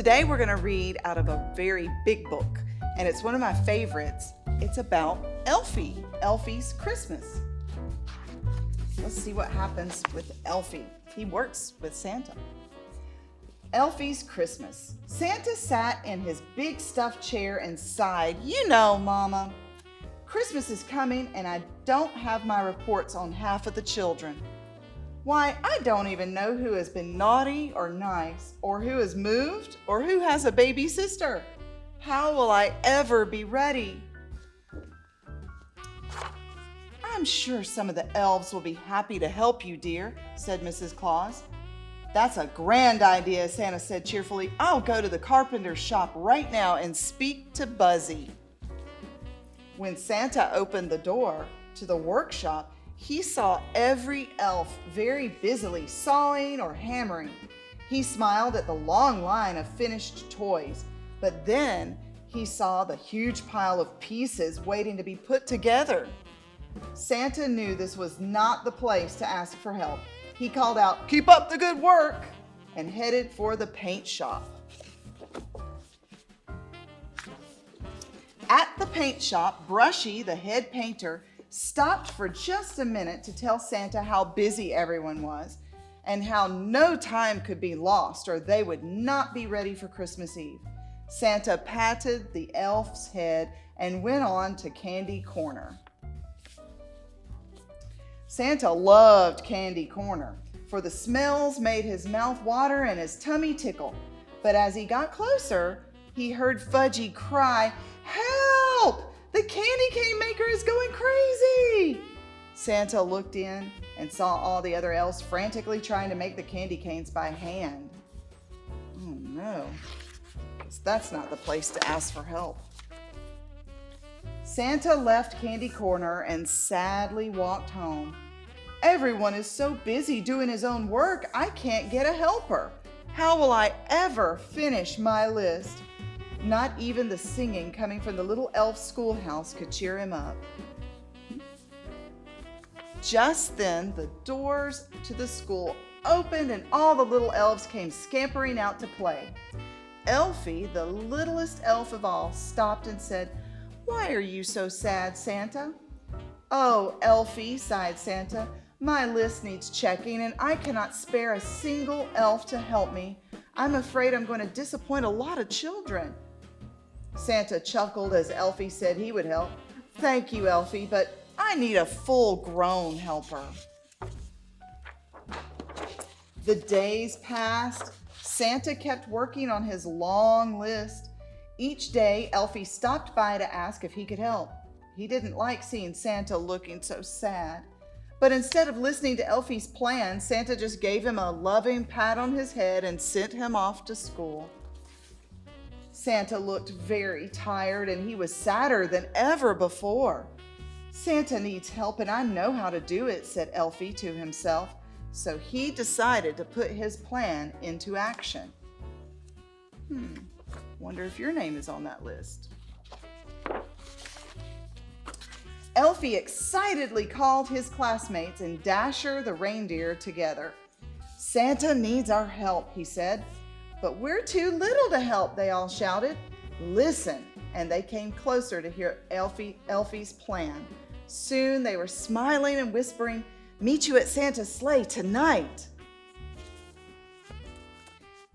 Today we're going to read out of a very big book, and it's one of my favorites. It's about Elfie, Elfie's Christmas. Let's see what happens with Elfie. He works with Santa. Elfie's Christmas. Santa sat in his big stuffed chair and sighed, "You know, Mama, Christmas is coming and I don't have my reports on half of the children. Why, I don't even know who has been naughty or nice, or who has moved, or who has a baby sister. How will I ever be ready?" "I'm sure some of the elves will be happy to help you, dear," said Mrs. Claus. "That's a grand idea," Santa said cheerfully. "I'll go to the carpenter's shop right now and speak to Buzzy." When Santa opened the door to the workshop, he saw every elf very busily sawing or hammering. He smiled at the long line of finished toys, but then he saw the huge pile of pieces waiting to be put together. Santa knew this was not the place to ask for help. He called out, "Keep up the good work," and headed for the paint shop. At the paint shop, Brushy, the head painter, stopped for just a minute to tell Santa how busy everyone was and how no time could be lost or they would not be ready for Christmas Eve. Santa patted the elf's head and went on to Candy Corner. Santa loved Candy Corner, for the smells made his mouth water and his tummy tickle. But as he got closer, he heard Fudgy cry, "Help! The candy cane maker is going crazy!" Santa looked in and saw all the other elves frantically trying to make the candy canes by hand. Oh no, that's not the place to ask for help. Santa left Candy Corner and sadly walked home. "Everyone is so busy doing his own work, I can't get a helper. How will I ever finish my list?" Not even the singing coming from the little elf schoolhouse could cheer him up. Just then, the doors to the school opened and all the little elves came scampering out to play. Elfie, the littlest elf of all, stopped and said, "Why are you so sad, Santa?" "Oh, Elfie," sighed Santa, "my list needs checking and I cannot spare a single elf to help me. I'm afraid I'm going to disappoint a lot of children." Santa chuckled as Elfie said he would help. "Thank you, Elfie, but I need a full-grown helper." The days passed. Santa kept working on his long list. Each day, Elfie stopped by to ask if he could help. He didn't like seeing Santa looking so sad. But instead of listening to Elfie's plan, Santa just gave him a loving pat on his head and sent him off to school. Santa looked very tired and he was sadder than ever before. "Santa needs help and I know how to do it," said Elfie to himself. So he decided to put his plan into action. Wonder if your name is on that list. Elfie excitedly called his classmates and Dasher the reindeer together. "Santa needs our help," he said. "But we're too little to help," they all shouted. "Listen," and they came closer to hear Elfie's plan. Soon they were smiling and whispering, "Meet you at Santa's sleigh tonight."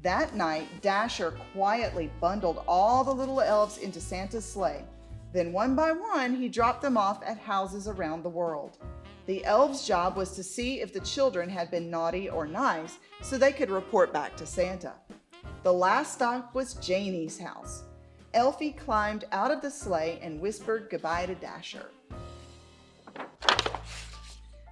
That night, Dasher quietly bundled all the little elves into Santa's sleigh. Then one by one, he dropped them off at houses around the world. The elves' job was to see if the children had been naughty or nice so they could report back to Santa. The last stop was Janie's house. Elfie climbed out of the sleigh and whispered goodbye to Dasher.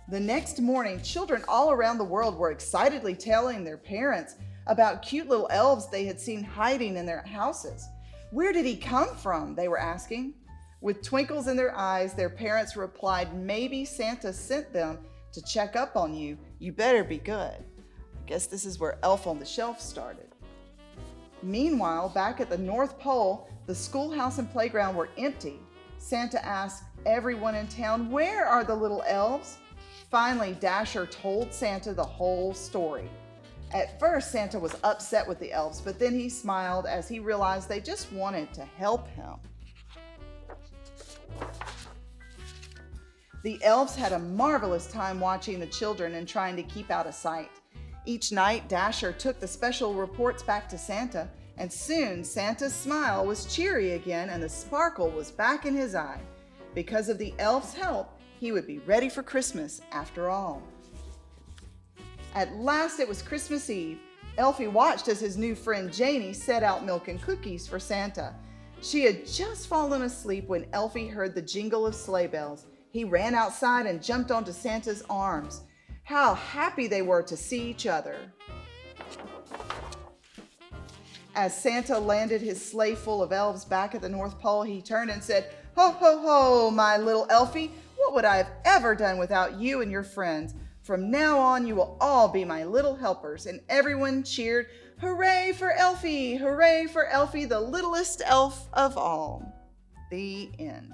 The next morning, children all around the world were excitedly telling their parents about cute little elves they had seen hiding in their houses. "Where did he come from?" they were asking. With twinkles in their eyes, their parents replied, "Maybe Santa sent them to check up on you. You better be good." I guess this is where Elf on the Shelf started. Meanwhile, back at the North Pole, the schoolhouse and playground were empty. Santa asked everyone in town, "Where are the little elves?" Finally, Dasher told Santa the whole story. At first, Santa was upset with the elves, but then he smiled as he realized they just wanted to help him. The elves had a marvelous time watching the children and trying to keep out of sight. Each night, Dasher took the special reports back to Santa, and soon Santa's smile was cheery again and the sparkle was back in his eye. Because of the elves' help, he would be ready for Christmas after all. At last it was Christmas Eve. Elfie watched as his new friend Janie set out milk and cookies for Santa. She had just fallen asleep when Elfie heard the jingle of sleigh bells. He ran outside and jumped onto Santa's arms. How happy they were to see each other. As Santa landed his sleigh full of elves back at the North Pole, he turned and said, "Ho, ho, ho, my little Elfie, what would I have ever done without you and your friends? From now on, you will all be my little helpers." And everyone cheered, "Hooray for Elfie! Hooray for Elfie, the littlest elf of all." The end.